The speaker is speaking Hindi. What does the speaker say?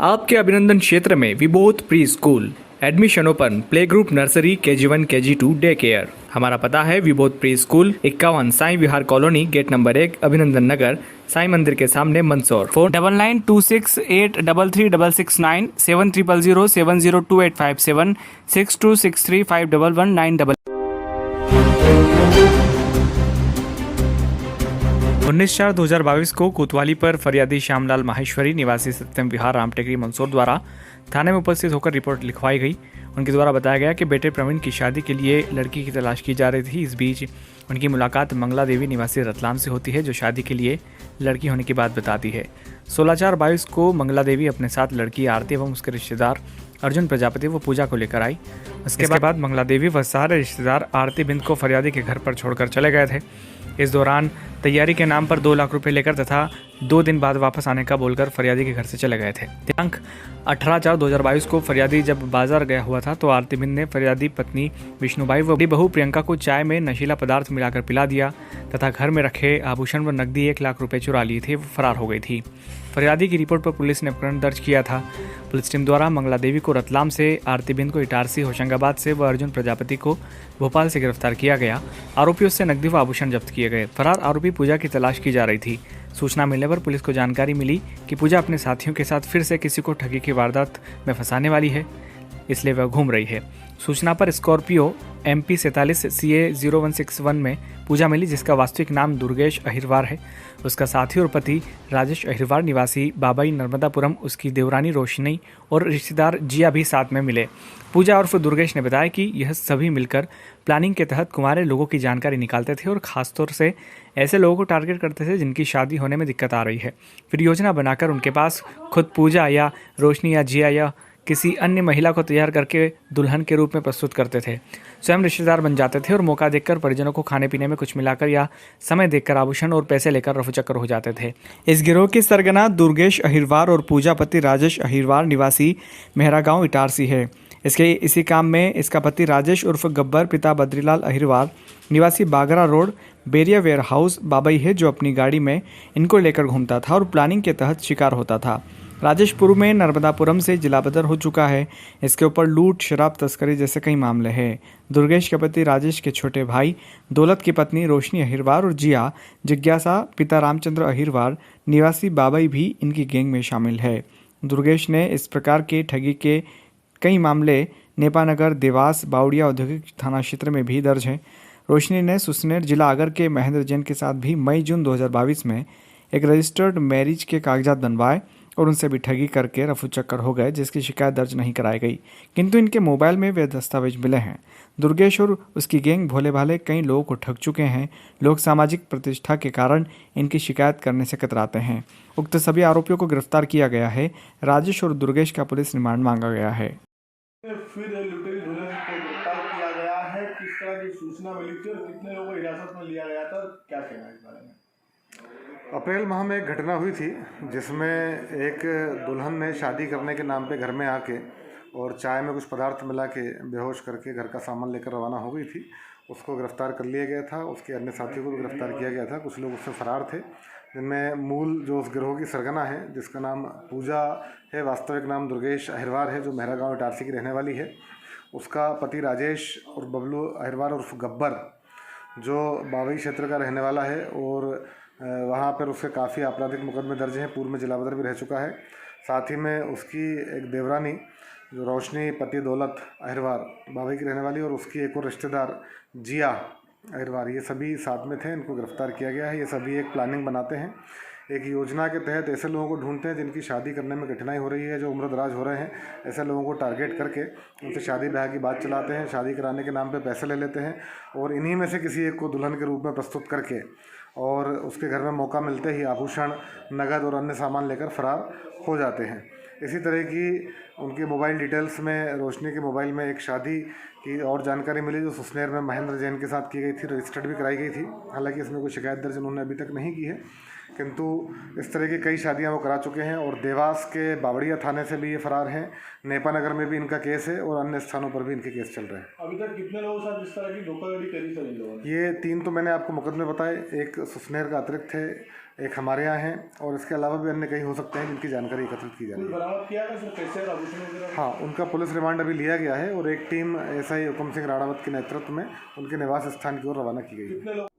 आपके अभिनंदन क्षेत्र में Vibodh pre school admission open play group nursery KG1 KG2 day care. हमारा पता है Vibodh pre school 51 Sai Vihar colony gate number 1 Abhinandan नगर साई मंदिर के सामने मंदसौर। फोन 9926833669 7000702857 62635119 19/4/2022 को कोतवाली पर फरियादी श्यामलाल माहेश्वरी निवासी सत्यम विहार रामटेकरी मंदसौर द्वारा थाने में उपस्थित होकर रिपोर्ट लिखवाई गई। उनके द्वारा बताया गया कि बेटे प्रवीण की शादी के लिए लड़की की तलाश की जा रही थी। इस बीच उनकी मुलाकात मंगला देवी निवासी रतलाम से होती है, जो शादी के लिए लड़की होने की बात बताती है। 16/4/22 को मंगला देवी अपने साथ लड़की आरती एवं उसके रिश्तेदार अर्जुन प्रजापति व पूजा को लेकर आई। उसके बाद मंगला देवी व सारे रिश्तेदार आरती बिंद को फरियादी के घर पर छोड़कर चले गए थे। इस दौरान तैयारी के नाम पर 2 लाख रुपए लेकर तथा 2 दिन बाद वापस आने का बोलकर फरियादी के घर से चले गए थे। दिनांक 18/4/2022 को फरियादी जब बाजार गया हुआ था तो आरती बिंद ने फरियादी पत्नी विष्णुबाई व बड़ी बहू प्रियंका को चाय में नशीला पदार्थ मिलाकर पिला दिया तथा घर में रखे आभूषण व नकदी 1 लाख रुपए चुरा लिए थे। वो फरार हो गई थी। फरियादी की रिपोर्ट पर पुलिस ने प्रकरण दर्ज किया था। पुलिस टीम द्वारा मंगला देवी को रतलाम से, आरती बिंद को इटारसी होशंगाबाद से व अर्जुन प्रजापति को भोपाल से गिरफ्तार किया गया। आरोपियों से नकदी व आभूषण जब्त किए गए। फरार आरोपी पूजा की तलाश की जा रही थी। सूचना मिलने पर पुलिस को जानकारी मिली कि पूजा अपने साथियों के साथ फिर से किसी को ठगी की वारदात में फंसाने वाली है, इसलिए वह घूम रही है। सूचना पर स्कॉर्पियो MP 47 CA 0161 में पूजा मिली, जिसका वास्तविक नाम दुर्गेश अहिरवार है। उसका साथी और पति राजेश अहिरवार निवासी बाबाई नर्मदापुरम, उसकी देवरानी रोशनी और रिश्तेदार जिया भी साथ में मिले। पूजा उर्फ दुर्गेश ने बताया कि यह सभी मिलकर प्लानिंग के तहत कुंवारे लोगों की जानकारी निकालते थे और खासतौर से ऐसे लोगों को टारगेट करते थे जिनकी शादी होने में दिक्कत आ रही है। फिर योजना बनाकर उनके पास खुद पूजा या रोशनी या जिया या किसी अन्य महिला को तैयार करके दुल्हन के रूप में प्रस्तुत करते थे। स्वयं रिश्तेदार बन जाते थे और मौका देखकर परिजनों को खाने पीने में कुछ मिलाकर या समय देखकर आभूषण और पैसे लेकर रफूचक्कर हो जाते थे। इस गिरोह की सरगना दुर्गेश अहिरवार और पूजा पति राजेश अहिरवार निवासी मेहरा गांव इटारसी है। इसी काम में इसका पति राजेश उर्फ गब्बर पिता बद्रीलाल अहिरवार निवासी Bagra road Beria warehouse Babai है, जो अपनी गाड़ी में इनको लेकर घूमता था और प्लानिंग के तहत शिकार होता था। राजेश पूर्व में नर्मदापुरम से जिला बदर हो चुका है। इसके ऊपर लूट, शराब तस्करी जैसे कई मामले हैं। दुर्गेश के पति राजेश के छोटे भाई दौलत की पत्नी रोशनी अहिरवार और जिया जिज्ञासा पिता रामचंद्र अहिरवार निवासी बाबई भी इनकी गैंग में शामिल है। दुर्गेश ने इस प्रकार के ठगी के कई मामले नेपानगर, देवास, बावड़िया औद्योगिक थाना क्षेत्र में भी दर्ज हैं। रोशनी ने सुसनेर जिला आगर के महेंद्र जैन के साथ भी मई-जून 2022 में एक रजिस्टर्ड मैरिज के कागजात बनवाए और उनसे भी ठगी करके रफूचक्कर हो गए, जिसकी शिकायत दर्ज नहीं कराई गई, किंतु इनके मोबाइल में वे दस्तावेज मिले हैं। दुर्गेश और उसकी गैंग भोले भाले कई लोगों को ठग चुके हैं। लोग सामाजिक प्रतिष्ठा के कारण इनकी शिकायत करने से कतराते हैं। उक्त सभी आरोपियों को गिरफ्तार किया गया है। राजेश और दुर्गेश का पुलिस रिमांड मांगा गया है। फिर लुटेरी दुल्हन को गिरफ्तार किया गया है। किस तरह की सूचना मिली थी और कितने लोगों को हिरासत में लिया गया था, क्या कहना है इस बारे में? अप्रैल माह में एक घटना हुई थी जिसमें एक दुल्हन ने शादी करने के नाम पे घर में आके और चाय में कुछ पदार्थ मिला के बेहोश करके घर का सामान लेकर रवाना हो गई थी। उसको गिरफ्तार कर लिया गया था। उसके अन्य साथियों को भी गिरफ्तार किया गया था। कुछ लोग उससे फरार थे, जिनमें मूल जो उस गिरोह की सरगना है, जिसका नाम पूजा है, वास्तविक नाम दुर्गेश अहिरवार है, जो मेहरा गाँव इटारसी की रहने वाली है। उसका पति राजेश और बबलू अहिरवार उर्फ गब्बर, जो बावई क्षेत्र का रहने वाला है और वहाँ पर उसके काफ़ी आपराधिक मुकदमे दर्ज हैं। पूर्व में जिला बदर भी रह चुका है। साथ ही में उसकी एक देवरानी जो रोशनी पति दौलत अहिरवार बावई की रहने वाली और उसकी एक और रिश्तेदार जिया अहिरवार, ये सभी साथ में थे। इनको गिरफ्तार किया गया है। ये सभी एक प्लानिंग बनाते हैं, एक योजना के तहत ऐसे लोगों को ढूंढते हैं जिनकी शादी करने में कठिनाई हो रही है, जो उम्रदराज हो रहे हैं। ऐसे लोगों को टारगेट करके उनसे शादी ब्याह की बात चलाते हैं, शादी कराने के नाम पे पैसे ले लेते हैं और इन्हीं में से किसी एक को दुल्हन के रूप में प्रस्तुत करके और उसके घर में मौका मिलते ही आभूषण, नगद और अन्य सामान लेकर फरार हो जाते हैं। इसी तरह की उनकी मोबाइल डिटेल्स में रोशनी के मोबाइल में एक शादी की और जानकारी मिली जो सुसनेर में महेंद्र जैन के साथ की गई थी, रजिस्टर्ड भी कराई गई थी। हालांकि इसमें कोई शिकायत दर्ज उन्होंने अभी तक नहीं की है, किंतु इस तरह की कई शादियां वो करा चुके हैं। और देवास के बावड़िया थाने से भी ये फरार हैं। नेपानगर में भी इनका केस है और अन्य स्थानों पर भी इनके केस चल रहे हैं। अभी तक कितने लोगों के साथ इस तरह की धोखाधड़ी करी सर इन लोगों ने? ये 3 तो मैंने आपको मुकदमे बताए। एक सुसनेर का अतिरिक्त है, एक हमारे यहाँ हैं और इसके अलावा भी अन्य कई हो सकते हैं जिनकी जानकारी एकत्रित की जा रही है। बरामद किया था सर, पैसे और आभूषण वगैरह? हाँ, उनका पुलिस रिमांड अभी लिया गया है और एक टीम एसआई हुक्म सिंह राणावत के नेतृत्व में उनके निवास स्थान की ओर रवाना की गई है। कितने लोग